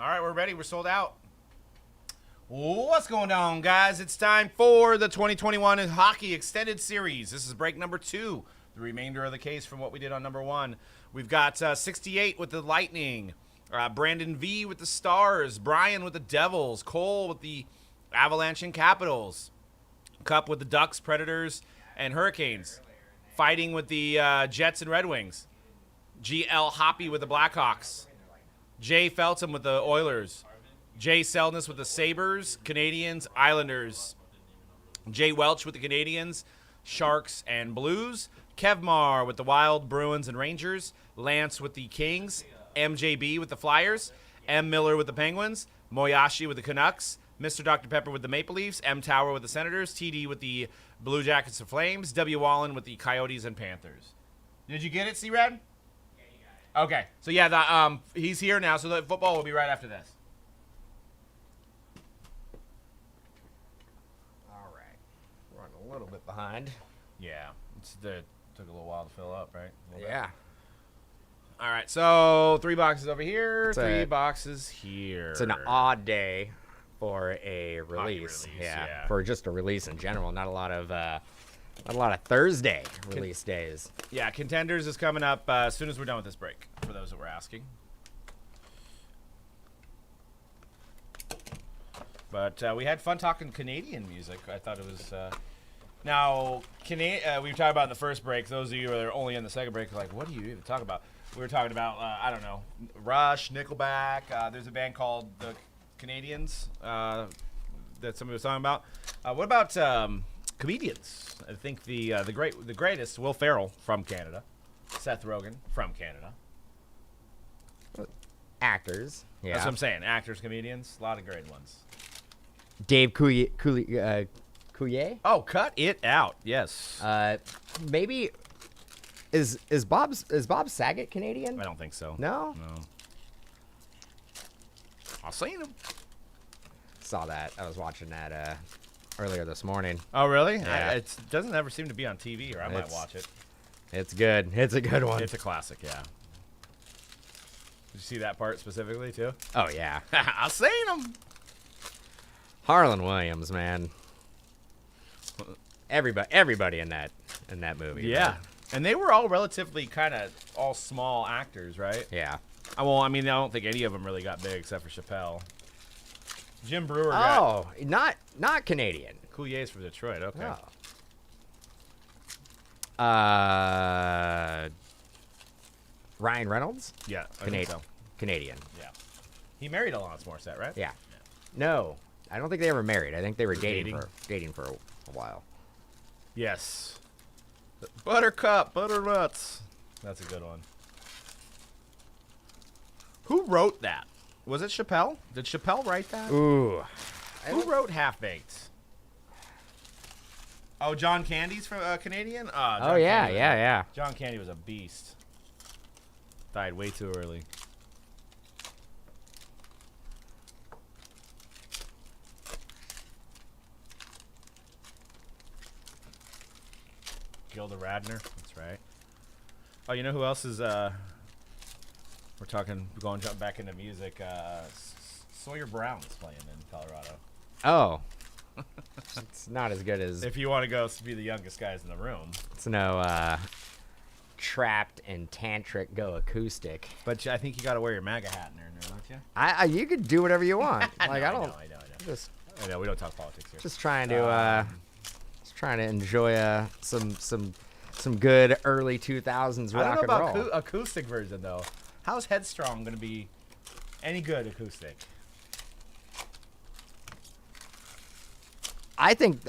All right, we're ready. We're sold out. What's going on, guys? It's time for the 2021 Hockey Extended Series. This is break number 2, the remainder of the case from what we did on number 1. We've got 68 with the Lightning, Brandon V with the Stars, Brian with the Devils, Cole with the Avalanche and Capitals, Cup with the Ducks, Predators, and Hurricanes, Fighting with the Jets and Red Wings, GL Hoppy with the Blackhawks, Jay Feltham with the Oilers, Jay Selness with the Sabres, Canadians, Islanders, Jay Welch with the Canadians, Sharks, and Blues, Kevmar with the Wild, Bruins, and Rangers, Lance with the Kings, MJB with the Flyers, M. Miller with the Penguins, Moyashi with the Canucks, Mr. Dr. Pepper with the Maple Leafs, M. Tower with the Senators, TD with the Blue Jackets and Flames, W. Wallen with the Coyotes and Panthers. Did you get it, C-Red? Okay, so yeah, he's here now, so the football will be right after this. All right, running a little bit behind. Yeah, took a little while to fill up, right? Yeah. All right, so 3 boxes over here, 3 boxes here. It's an odd day for a release. Yeah, for just a release in general. Not a lot of Thursday release days. Yeah, Contenders is coming up as soon as we're done with this break, for those that were asking. But we had fun talking Canadian music. I thought it was... Now, we were talking about in the first break. Those of you who are only in the second break are like, what do you even talk about? We were talking about, I don't know, Rush, Nickelback. There's a band called the Canadians that somebody was talking about. What about comedians? I think the greatest, Will Ferrell from Canada, Seth Rogen from Canada. Actors. Yeah. That's what I'm saying. Actors, comedians, a lot of great ones. Dave Coulier. Oh, cut it out. Yes. Maybe is Bob Saget Canadian? I don't think so. No. I've seen him. Saw that. I was watching that earlier this morning. Oh, really? Yeah. It doesn't ever seem to be on TV, or I might watch it. It's good. It's a good one. It's a classic, yeah. Did you see that part specifically, too? Oh, yeah. I've seen him. Harlan Williams, man. Everybody in that movie. Yeah. Man. And they were all relatively kind of all small actors, right? Yeah. Well, I mean, I don't think any of them really got big except for Chappelle. Jim Brewer not Canadian. Coulier's from Detroit, okay. Oh. Ryan Reynolds? Yeah, I Canadian. think so. Canadian. Yeah. He married Alanis Morissette, right? Yeah. No, I don't think they ever married. I think they were dating for a while. Yes. Buttercup, Butternuts. That's a good one. Who wrote that? Was it Chappelle? Did Chappelle write that? Ooh. Who wrote Half Baked? Oh, John Candy's from Canadian? Oh, yeah. John Candy was a beast. Died way too early. Gilda Radner. That's right. Oh, you know who else is... We're jump back into music. Sawyer Brown's playing in Colorado. Oh. It's not as good as... If you want to go be the youngest guys in the room. It's no Trapped and Tantric go acoustic. But I think you got to wear your MAGA hat in there, don't you? You could do whatever you want. Like I know. I know we don't talk politics here. Just trying to enjoy some good early 2000s rock and roll. I don't know about acoustic version though. How's Headstrong going to be any good acoustic? I think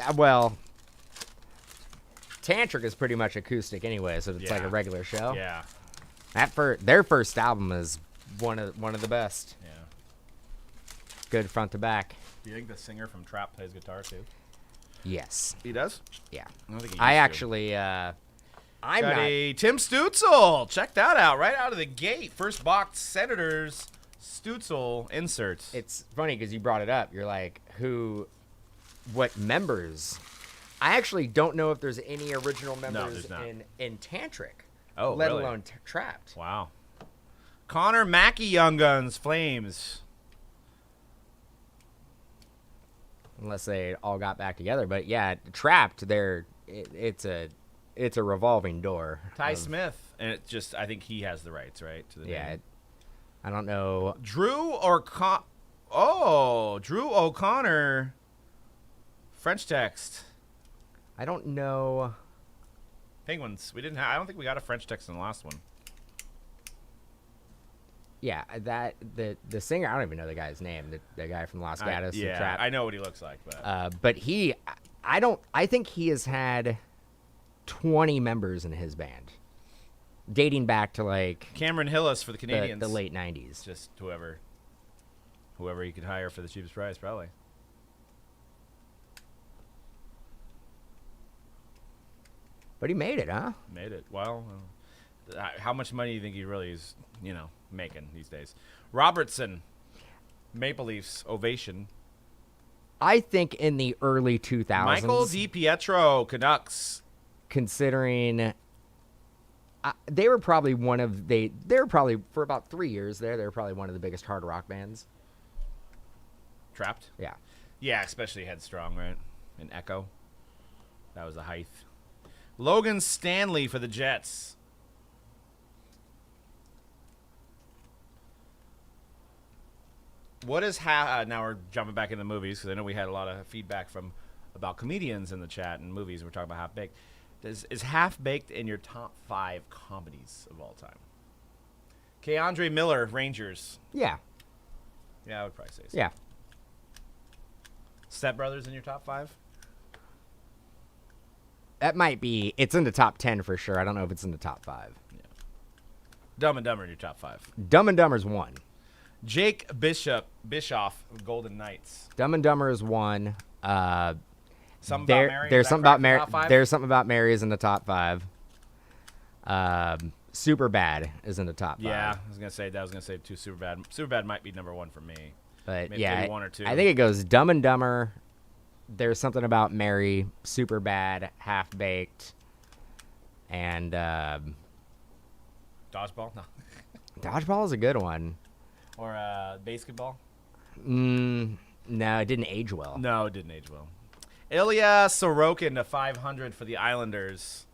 Tantric is pretty much acoustic anyway, so it's like a regular show. Yeah. Their first album is one of the best. Yeah. Good front to back. Do you think the singer from Trap plays guitar too? Yes. He does? Yeah. I actually I'm got not a Tim Stutzel. Check that out right out of the gate. First box Senators Stutzel insert. It's funny because you brought it up. You're like, what members? I actually don't know if there's any original members in Tantric. Oh, let alone Trapped. Wow. Connor Mackey, Young Guns, Flames. unless they all got back together. But yeah, Trapped, it's a revolving door. Ty Smith, and it just I think he has the rights, right? To the name. I don't know. Drew O'Connor. French text. I don't know. Penguins. We didn't. I don't think we got a French text in the last one. Yeah, that the singer. I don't even know the guy's name. The guy from Los Gatos. Yeah, I know what he looks like, but he, I think he has had 20 members in his band, dating back to like Cameron Hillis for the Canadians, the late 90s. Just whoever he could hire for the cheapest price, probably. But he made it, huh? Made it. Well, how much money do you think he really is, making these days? Robertson, Maple Leafs, ovation. I think in the early 2000s. Michael DiPietro, Canucks. Considering they were probably for about 3 years there, they were probably one of the biggest hard rock bands. Trapped? Yeah. Yeah, especially Headstrong, right? And Echo. That was the height. Logan Stanley for the Jets. What is now we're jumping back into movies because I know we had a lot of feedback about comedians in the chat and movies. We're talking about Half Baked. Is Half Baked in your top 5 comedies of all time? Keandre Miller, Rangers. Yeah. Yeah, I would probably say so. Yeah. Step Brothers in your top 5? That might be. It's in the top 10 for sure. I don't know if it's in the top 5. Yeah. Dumb and Dumber in your top 5. Dumb and Dumber's 1. Jake Bischoff, Golden Knights. Dumb and Dumber is 1. Something about Mary. There's something about Mary. There's something about Mary is in the top 5. Super Bad is in the top 5. Yeah, I was gonna say too. Super Bad might be number 1 for me. But maybe 1 or 2. I think it goes Dumb and Dumber. There's something about Mary, Super Bad, Half Baked, and Dodgeball. No. Dodgeball is a good one. Or basketball. No, it didn't age well. No, it didn't age well. Ilya Sorokin to 500 for the Islanders.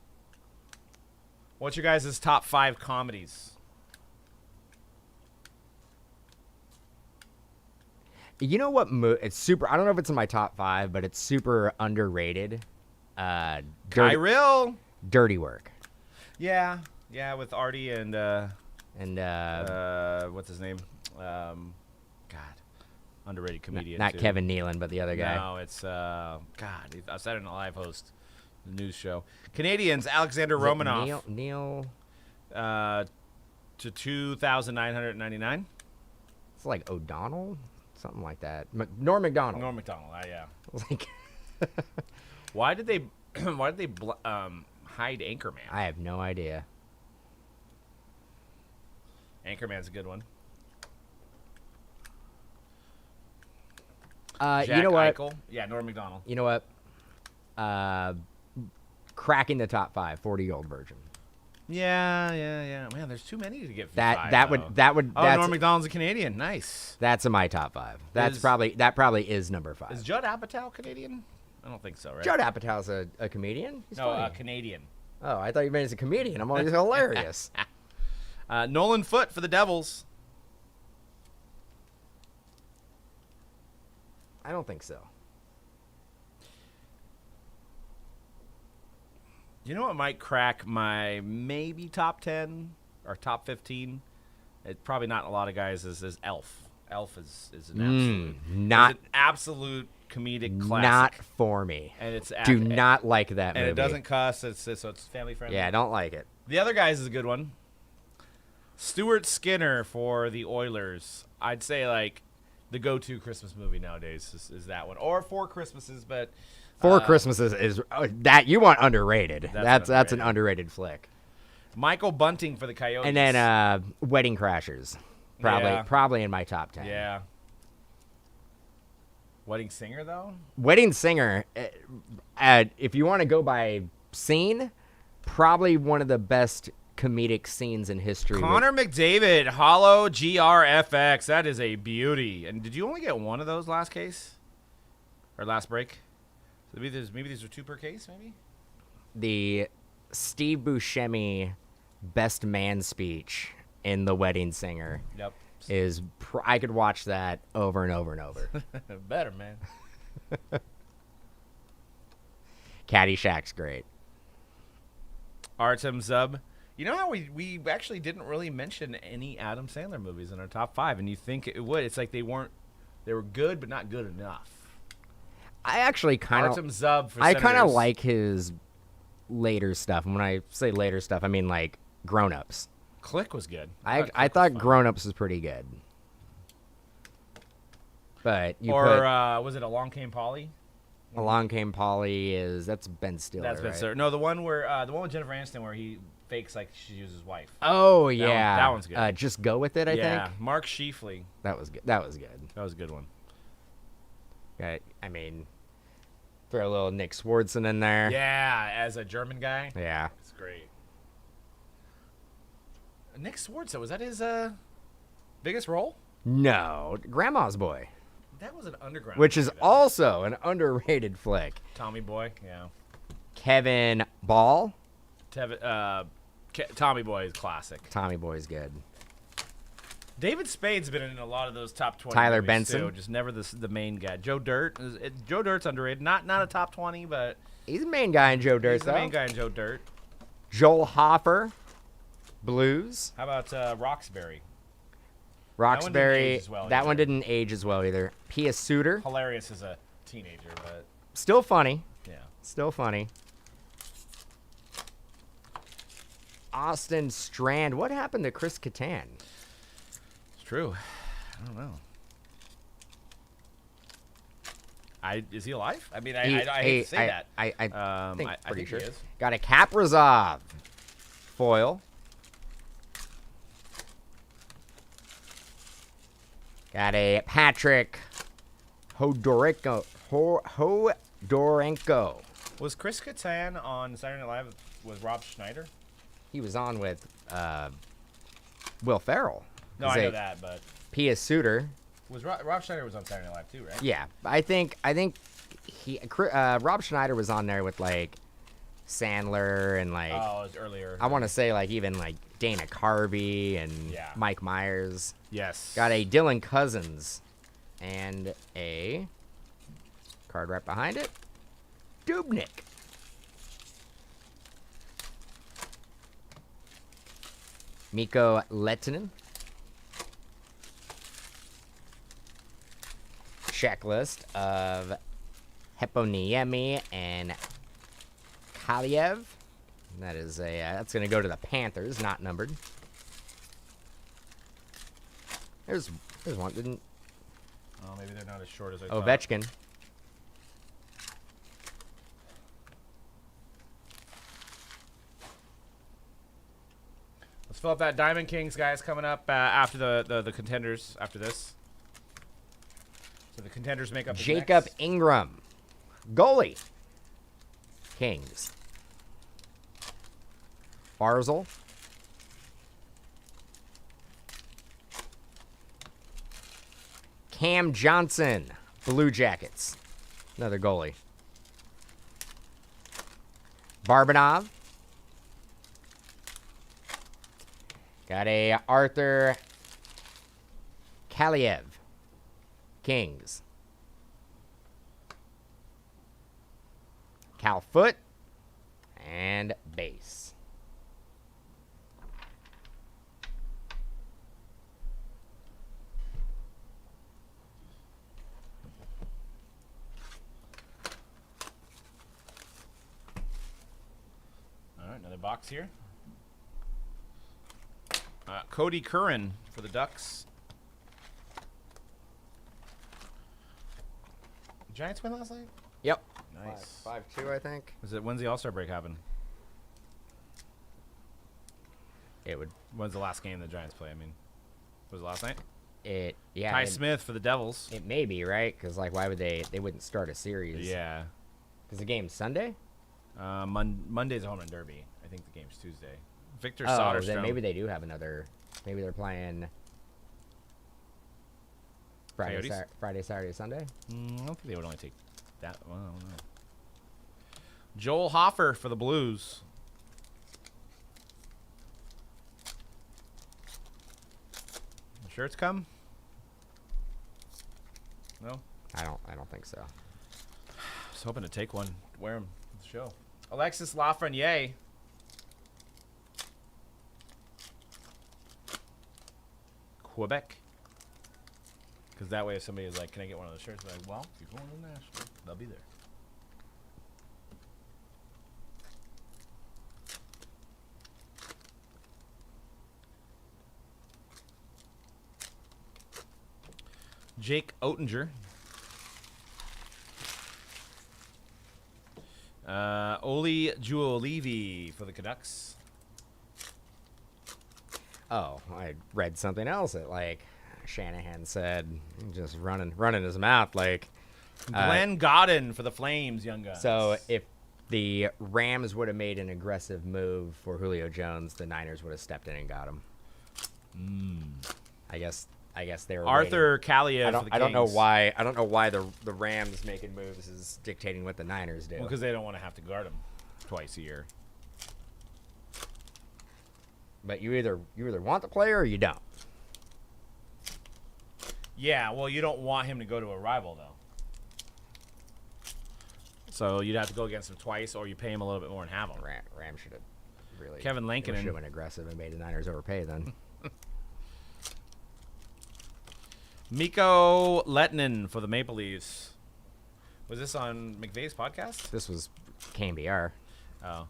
What's your guys' top 5 comedies? You know what? It's super. I don't know if it's in my top 5, but it's super underrated. Dirty Work. Yeah, with Artie and what's his name? Underrated comedian. Not too. Kevin Nealon, but the other guy. No, it's a Saturday Night Live host, the news show. Canadians, Alexander Romanoff. Neil. To 2,999. It's like O'Donnell, something like that. Norm Macdonald. Yeah. Like, why did they hide Anchorman? I have no idea. Anchorman's a good one. You know what? Eichel. Yeah, Norm Macdonald. You know what? Cracking the top 5, 40-year-old virgin. Yeah. Man, there's too many to get. That would. Oh, Norm Macdonald's a Canadian. Nice. That's in my top 5. That probably is number 5. Is Judd Apatow Canadian? I don't think so, right? Judd Apatow's a comedian. He's funny. Canadian. Oh, I thought you meant he's a comedian. I'm always hilarious. Nolan Foote for the Devils. I don't think so. You know what might crack my maybe top 10 or top 15? It's probably not a lot of guys. Is Elf. Elf is an absolute comedic classic. Not for me. And it's not like that movie. And it doesn't cuss. So it's family friendly. Yeah, I don't like it. The other guys is a good one. Stuart Skinner for the Oilers. I'd say like the go-to Christmas movie nowadays is that one, or Four Christmases, but. Four Christmases is that you want underrated. That's an underrated flick. Michael Bunting for the Coyotes. And then Wedding Crashers. Probably in my top 10. Yeah. Wedding Singer, though? Wedding Singer, if you want to go by scene, probably one of the best comedic scenes in history. Connor McDavid, Hollow GRFX. That is a beauty. And did you only get one of those last case? Or last break. So maybe these are 2 per case, maybe? The Steve Buscemi best man speech in The Wedding Singer. Yep. I could watch that over and over and over. Better, man. Caddyshack's great. Artem Zub. You know how we actually didn't really mention any Adam Sandler movies in our top 5, and you think it would. It's like they were good, but not good enough. I actually kind of Artem Zub for I kind Senators. of like his later stuff. And when I say later stuff, I mean like Grown Ups. Click was good. I thought Grown Ups was pretty good. But was it Along Came Polly? Along Came Polly that's Ben Stiller. That's Ben Stiller. No, the one with Jennifer Aniston where he fakes like she's his wife. Oh yeah, that one's good. Just Go With It. I think. Mark Sheafley. That was good. That was a good one. I mean, throw a little Nick Swardson in there. Yeah, as a German guy. Yeah, it's great. Nick Swardson, was that his biggest role? No, Grandma's Boy. That was an underground. Which is also an underrated flick. Tommy Boy, yeah. Kevin Ball. Tommy Boy is classic. Tommy Boy's good. David Spade's been in a lot of those top 20 Tyler movies Benson. too, just never the main guy. Joe Dirt. Joe Dirt's underrated. Not a top 20, but he's the main guy in Joe Dirt. He's the main guy in Joe Dirt. Joel Hoffer. Blues. How about Roxbury? Roxbury. That one didn't age as well either. Pia Suter. Hilarious as a teenager, but still funny. Yeah. Still funny. Austin Strand. What happened to Chris Kattan? It's true. I don't know. Is he alive? I mean, I hate to say that. I think I think sure. he is. Got a Kaprizov foil. Got a Patrick Hodorenko. Was Chris Kattan on Saturday Night Live with Rob Schneider? He was on with Will Ferrell. No, I know that, but Pia Suter. Was Rob Schneider was on Saturday Night Live too, right? Yeah, I think Rob Schneider was on there with like Sandler and like. Oh, it was earlier. I want to say like even like Dana Carvey and Mike Myers. Yes. Got a Dylan Cousins and a card right behind it. Dubnik. Mikko Lehtinen. Checklist of Heponiemi and Kaliev. That is that's going to go to the Panthers, not numbered. There's one. Didn't. Oh, maybe they're not as short as I thought. Ovechkin. Let's fill up that Diamond Kings, guys, coming up after the contenders after this. So the contenders make up Jacob Ingram. Goalie. Kings. Barzal. Cam Johnson. Blue Jackets. Another goalie. Barbanov. Got a Arthur Kaliev. Kings. Cal Foot. And base. All right, another box here. Cody Curran for the Ducks. Giants win last night? Yep. Nice. 5-2, I think. When's the All-Star break happen? When's the last game the Giants play? I mean, was it last night? Ty Smith for the Devils. It may be, right? Because, like, why would they wouldn't start a series? Yeah. Is the game Sunday? Monday's a home run derby. I think the game's Tuesday. Victor Oh, Soderstrom. then maybe they do have another. Maybe they're playing Friday, Saturday, Sunday. I don't think they would only take That, well, I don't know. Joel Hoffer for the Blues. Shirts come? No? I don't think so. I was hoping to take one, wear them at the show. Alexis Lafreniere. Quebec. Because that way if somebody is like, can I get one of those shirts? They're like, well, if you're going to Nashville, they'll be there. Jake Oettinger. Oli Juolivi for the Canucks. Oh, I read something else that like Shanahan said, just running his mouth like Glenn Godden for the Flames, young guys. So if the Rams would have made an aggressive move for Julio Jones, the Niners would have stepped in and got him. I guess they were Arthur waiting. Kaliev for the Kings. I don't know why the Rams making moves is dictating what the Niners do. Well, because they don't want to have to guard him twice a year. But you either want the player or you don't. Yeah, well, you don't want him to go to a rival, though. So you'd have to go against him twice, or you pay him a little bit more and have him. Rams should have really. Kevin Lankinen should have been aggressive and made the Niners overpay then. Mikko Lehtinen for the Maple Leafs. Was this on McVay's podcast? This was KMBR. Oh.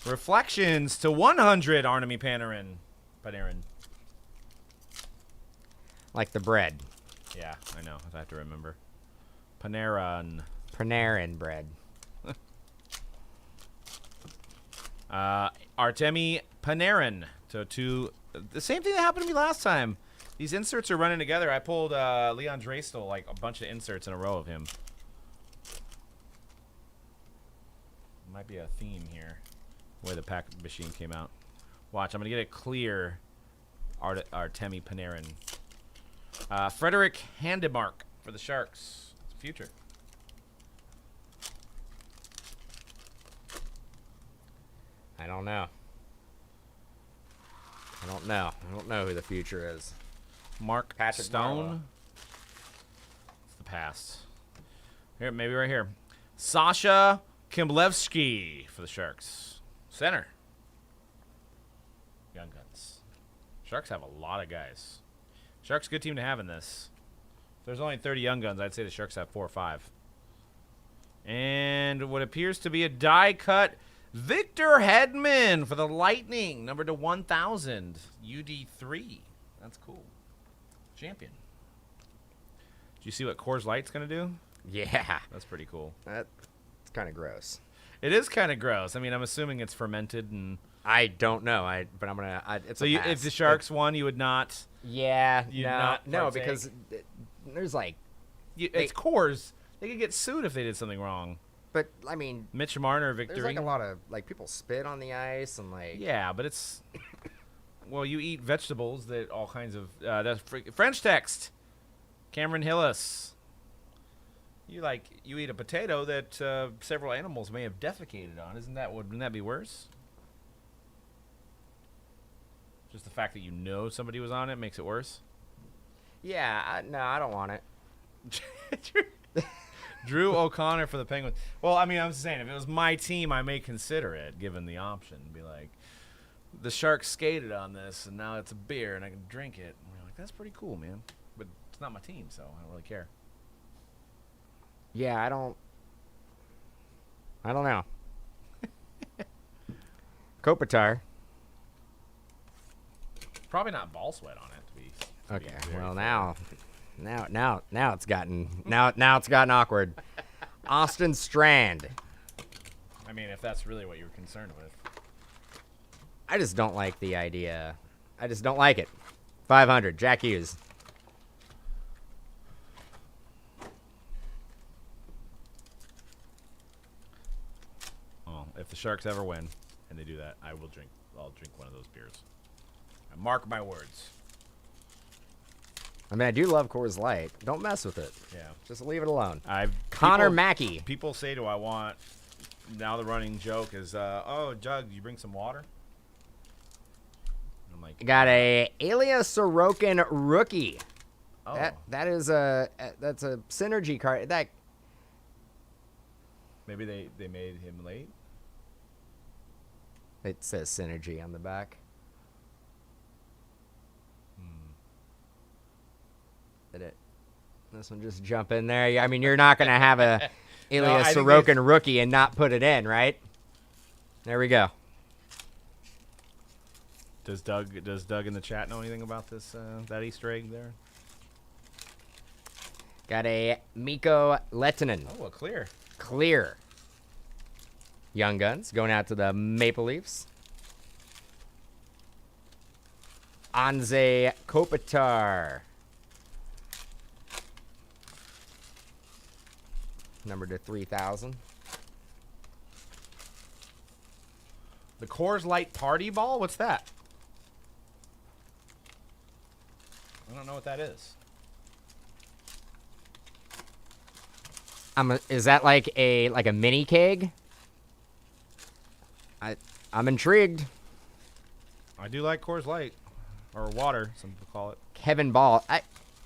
Reflections to 100, Artemi Panarin. Like the bread. Yeah, I know. I have to remember. Panarin bread. Artemi Panarin to the same thing that happened to me last time. These inserts are running together. I pulled Leon Draisaitl, like a bunch of inserts in a row of him. Might be a theme here. The way the pack machine came out. Watch, I'm gonna get it clear. Artemi Panarin. Frederick Handemark for the Sharks. It's future. I don't know. I don't know who the future is. Mark Patrick Stone. Marleau. It's the past. Here, maybe right here. Sasha Kimblevsky for the Sharks. Center. Young Guns. Sharks have a lot of guys. Sharks, good team to have in this. If there's only 30 Young Guns, I'd say the Sharks have 4 or 5. And what appears to be a die-cut Victor Hedman for the Lightning, number to 1,000, UD3. That's cool. Champion. Did you see what Coors Light's going to do? Yeah. That's pretty cool. That's kind of gross. It is kind of gross. I mean, I'm assuming it's fermented and... I don't know. But I'm going to... It's so a pass. if the Sharks won, you would not... Yeah. No, because there's like... it's Coors. They could get sued if they did something wrong. But, I mean... Mitch Marner, Victory. There's like a lot of... Like, people spit on the ice and like... Yeah, but it's... Well, you eat vegetables that all kinds of... that's French text. Cameron Hillis. You eat a potato that several animals may have defecated on. Wouldn't that be worse? Just the fact that you know somebody was on it makes it worse? Yeah, no, I don't want it. Drew O'Connor for the Penguins. Well, I mean, I'm just saying, if it was my team, I may consider it, given the option. Be like, the Sharks skated on this, and now it's a beer, and I can drink it. And we're like, that's pretty cool, man. But it's not my team, so I don't really care. Yeah, I don't know. Kopitar. Probably not ball sweat on it, to be Okay. very Well, fair. now it's gotten awkward. Austin Strand. I mean, if that's really what you were concerned with. I just don't like the idea. I just don't like it. 500. Jack Hughes. Well, if the Sharks ever win and they do that, I'll drink one of those beers. Mark my words. I mean, I do love Coors Light. Don't mess with it. Yeah. Just leave it alone. Connor Mackey. People say, do I want... Now the running joke is, oh, Doug, did you bring some water? I'm like... Got a Ilya Sorokin rookie. Oh. That's a synergy card. That... Maybe they made him late? It says synergy on the back. Did it? This one just jump in there. I mean, you're not going to have a Ilya Sorokin rookie and not put it in, right? There we go. Does Doug in the chat know anything about this that Easter egg there? Got a Mikko Lehtinen. Oh, a clear. Clear. Young Guns going out to the Maple Leafs. Anze Kopitar. Number to 3,000. The Coors Light Party Ball? What's that? I don't know what that is. Is that like a mini keg? I'm intrigued. I do like Coors Light, or water, some people call it. Kevin Ball.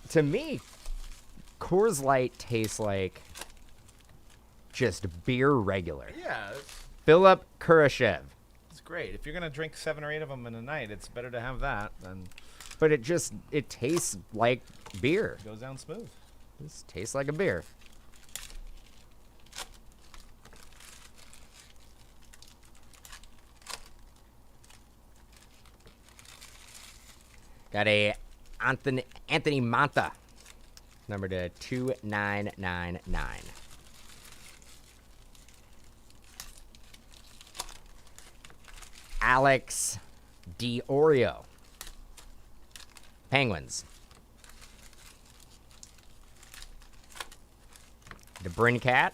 To me, Coors Light tastes like just beer regular. Yeah. Philip Kurashev. It's great. If you're going to drink 7 or 8 of them in a night, it's better to have that than... But it tastes like beer. It goes down smooth. This tastes like a beer. Got a Anthony Mantha. Number to 2999. Alex DiOrio. Penguins. DeBrincat.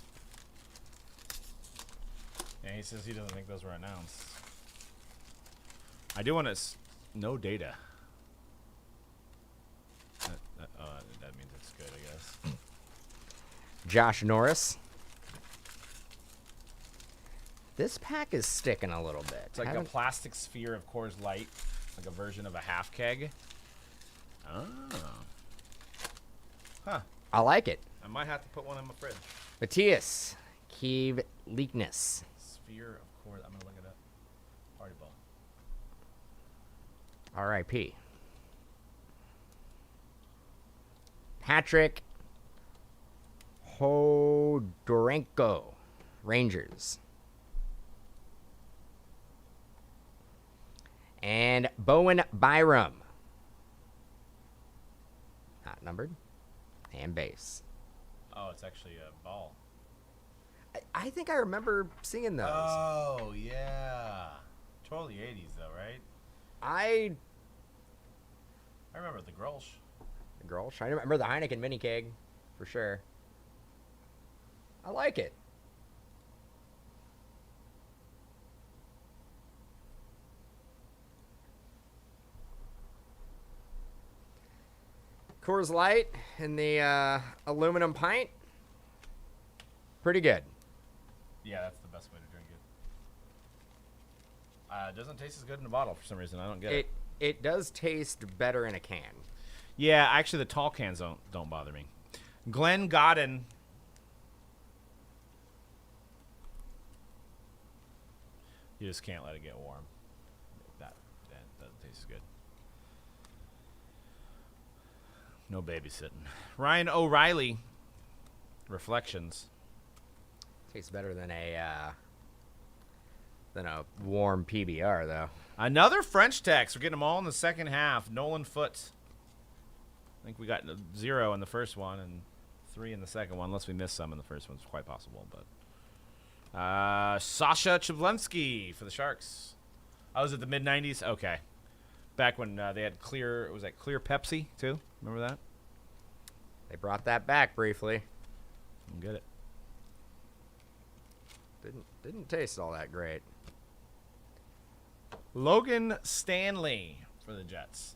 Yeah, he says he doesn't think those were announced. I do want to... No data. That means it's good, I guess. Josh Norris. This pack is sticking a little bit. It's like a plastic sphere of Coors Light, like a version of a half keg. Oh. Huh. I like it. I might have to put one in my fridge. Matthias Kiev Leakness. Sphere of Coors. I'm going to look it up. Party ball. R.I.P. Patrick Hodorenko. Rangers. And Bowen Byram. Not numbered. And base. Oh, it's actually a ball. I think I remember seeing those. Oh, yeah. Totally 80s, though, right? I remember the Grolsch. The Grolsch. I remember the Heineken mini keg, for sure. I like it. Coors Light in the aluminum pint. Pretty good. Yeah, that's the best way to drink it. It doesn't taste as good in a bottle for some reason. I don't get it. It does taste better in a can. Yeah, actually, the tall cans don't bother me. Glenn Godden. You just can't let it get warm. That tastes good. No babysitting. Ryan O'Reilly. Reflections. Tastes better than a warm PBR, though. Another French text. We're getting them all in the second half. Nolan Foote. I think we got 0 in the first one and 3 in the second one, unless we missed some in the first one. It's quite possible. But Sasha Chablemsky for the Sharks. I was at the mid-90s. Okay. Back when they had clear, was that clear Pepsi, too? Remember that? They brought that back briefly. Don't get it. Didn't taste all that great. Logan Stanley for the Jets.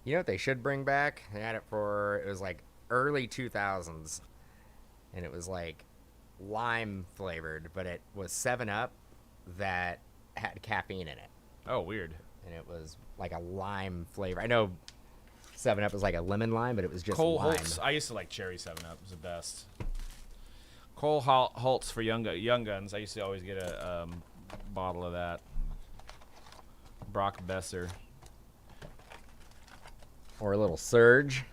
You know what they should bring back? They had it for, it was like early 2000s, and it was like lime flavored, but it was 7-Up that had caffeine in it. Oh, weird. And it was like a lime flavor. I know 7-Up was like a lemon lime, but it was just Cole lime. Holtz. I used to like cherry 7-Up. It was the best. Cole Holtz for young guns. I used to always get a bottle of that. Brock Besser. Or a little Surge.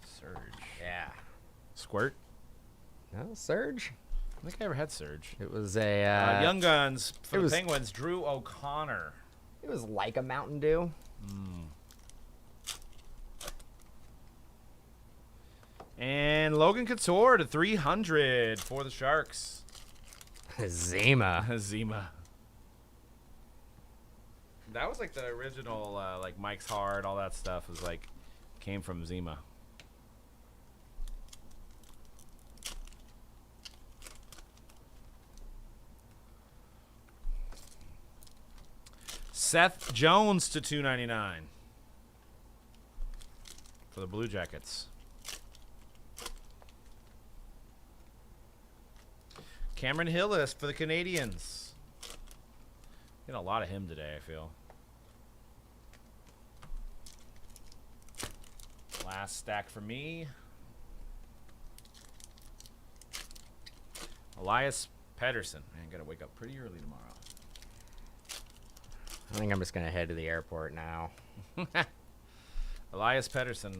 Surge. Yeah. Squirt? No, Surge? I don't think I ever had Surge. It was a... Young Guns for the Penguins, Drew O'Connor. It was like a Mountain Dew. And Logan Couture to 300 for the Sharks. Zima. Zima. That was like the original, like Mike's Hard, all that stuff was like, came from Zima. Seth Jones to 299 for the Blue Jackets. Cameron Hillis for the Canadians. Getting a lot of him today, I feel. Last stack for me. Elias Pettersson. Man, I gotta wake up pretty early tomorrow. I think I'm just going to head to the airport now. Elias Pettersson.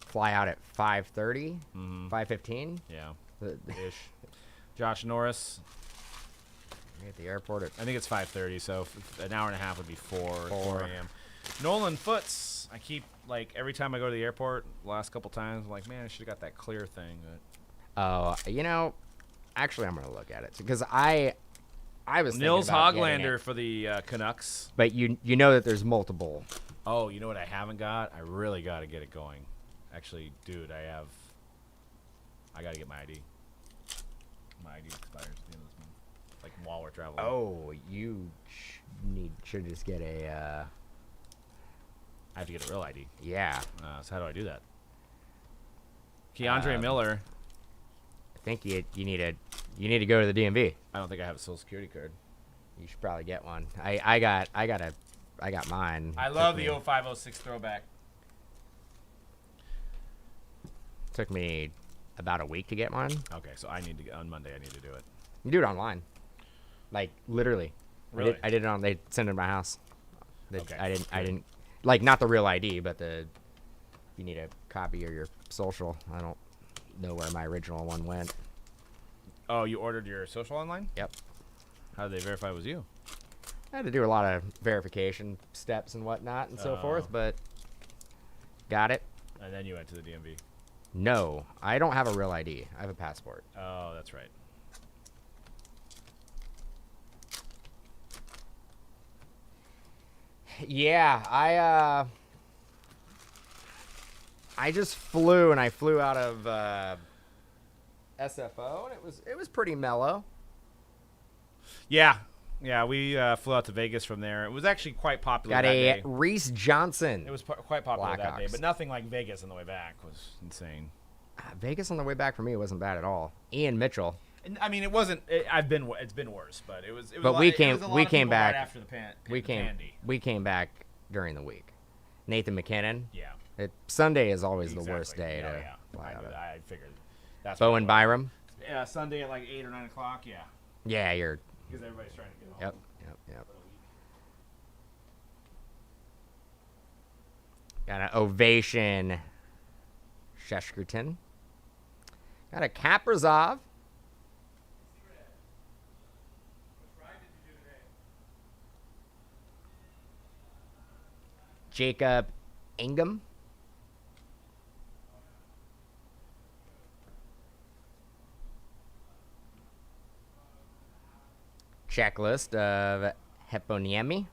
Fly out at 5:30? 5:15? Yeah. Ish. Josh Norris. At the airport at... I think it's 5:30, so an hour and a half would be 4 a.m. Nolan Foots. I keep, like, every time I go to the airport, last couple times, I'm like, man, I should have got that clear thing. Oh, you know, actually, I'm going to look at it. Because I was Nils thinking about Hoglander for the Canucks. But you know that there's multiple. Oh, you know what I haven't got? I really got to get it going. Actually, dude, I got to get my ID. My ID expires at the end of this month. Like, while we're traveling. Oh, you should just get a... I have to get a real ID. Yeah. So how do I do that? Keandre Miller. I think you need to go to the DMV. I don't think I have a social security card. You should probably get one. I got mine. I love the 0506 throwback. Took me about a week to get mine. Okay, so I need to on Monday. I need to do it. You do it online, like literally. Really? I did it on. They sent it to my house. Okay. I didn't like not the real ID, but you need a copy of your social. I don't know where my original one went. Oh, you ordered your social online? Yep. How did they verify it was you? I had to do a lot of verification steps and whatnot and so forth, but got it. And then you went to the DMV. No, I don't have a real ID. I have a passport. Oh, that's right. Yeah, I just flew, and I flew out of SFO, and it was pretty mellow. Yeah, we flew out to Vegas from there. It was actually quite popular Got that a day. Reese Johnson. It was quite popular that day, Blackhawks. but nothing like Vegas on the way back was insane. Vegas on the way back for me wasn't bad at all. Ian Mitchell. And, I mean, it wasn't. It's been worse, but it was. But we came back right after the we came back during the week. Nathan McKinnon. Yeah. Sunday is always Exactly. the worst day to fly out of. I figured. That's Bowen Byram. Yeah, Sunday at like 8 or 9 o'clock. Yeah. Yeah, you're. Because everybody's trying to get home. Yep. Got an Ovation. Sheshkerton. Got a Kaprizov. Jacob Ingham. Checklist of Heponiemi.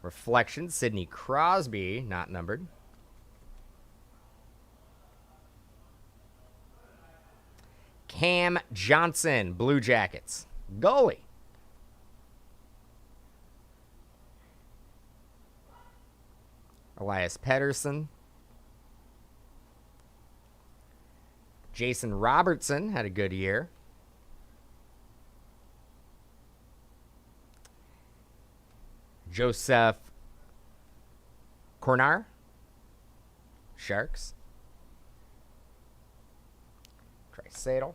Reflection, Sidney Crosby, not numbered. Cam Johnson, Blue Jackets. Goalie. Elias Pettersson. Jason Robertson had a good year. Joseph Cornar, Sharks. Dreisaitl.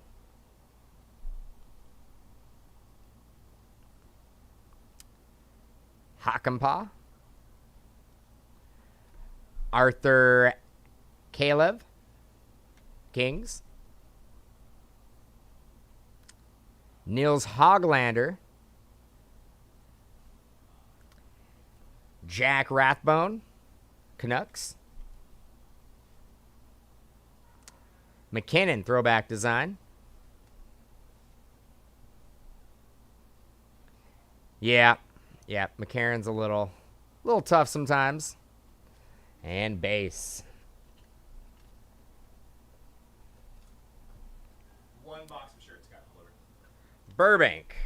Hakanpää. Arthur Kalev, Kings. Nils Hoglander. Jack Rathbone, Canucks. McKinnon, throwback design. Yeah, McCarron's a little tough sometimes. And base. One box of shirts got delivered. Burbank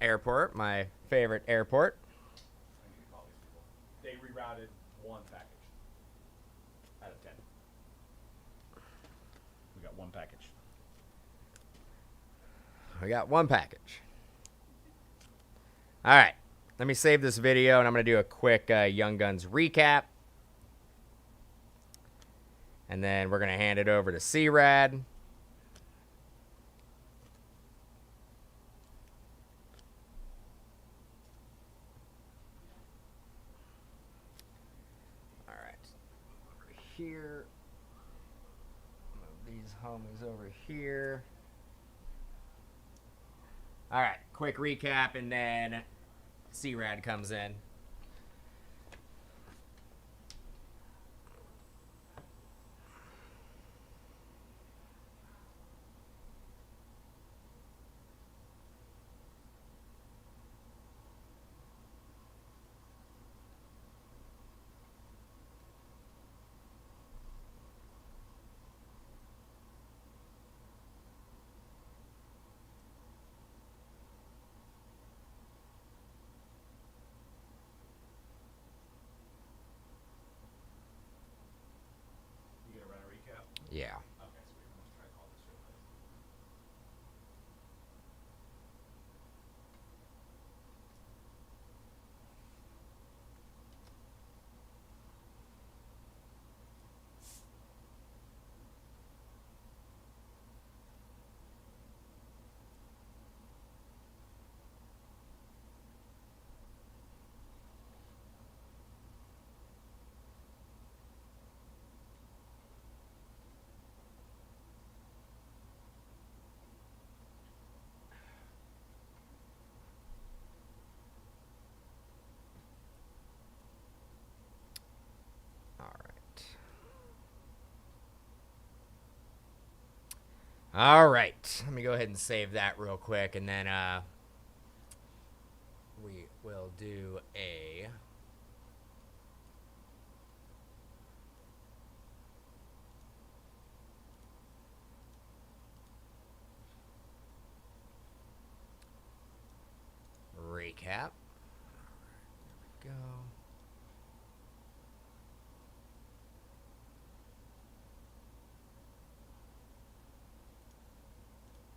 Airport, my favorite airport. I need to call these people. They rerouted one package out of 10. We got one package. We got one package. All right. Let me save this video, and I'm going to do a quick Young Guns recap. And then we're going to hand it over to C-Rad. All right. Over here. Move these homies over here. All right. Quick recap, and then C-Rad comes in. You gonna run a recap? Yeah. Okay, sweet. I'm gonna try to call this real quick. All right. Let me go ahead and save that real quick, and then we will do a recap. There we go.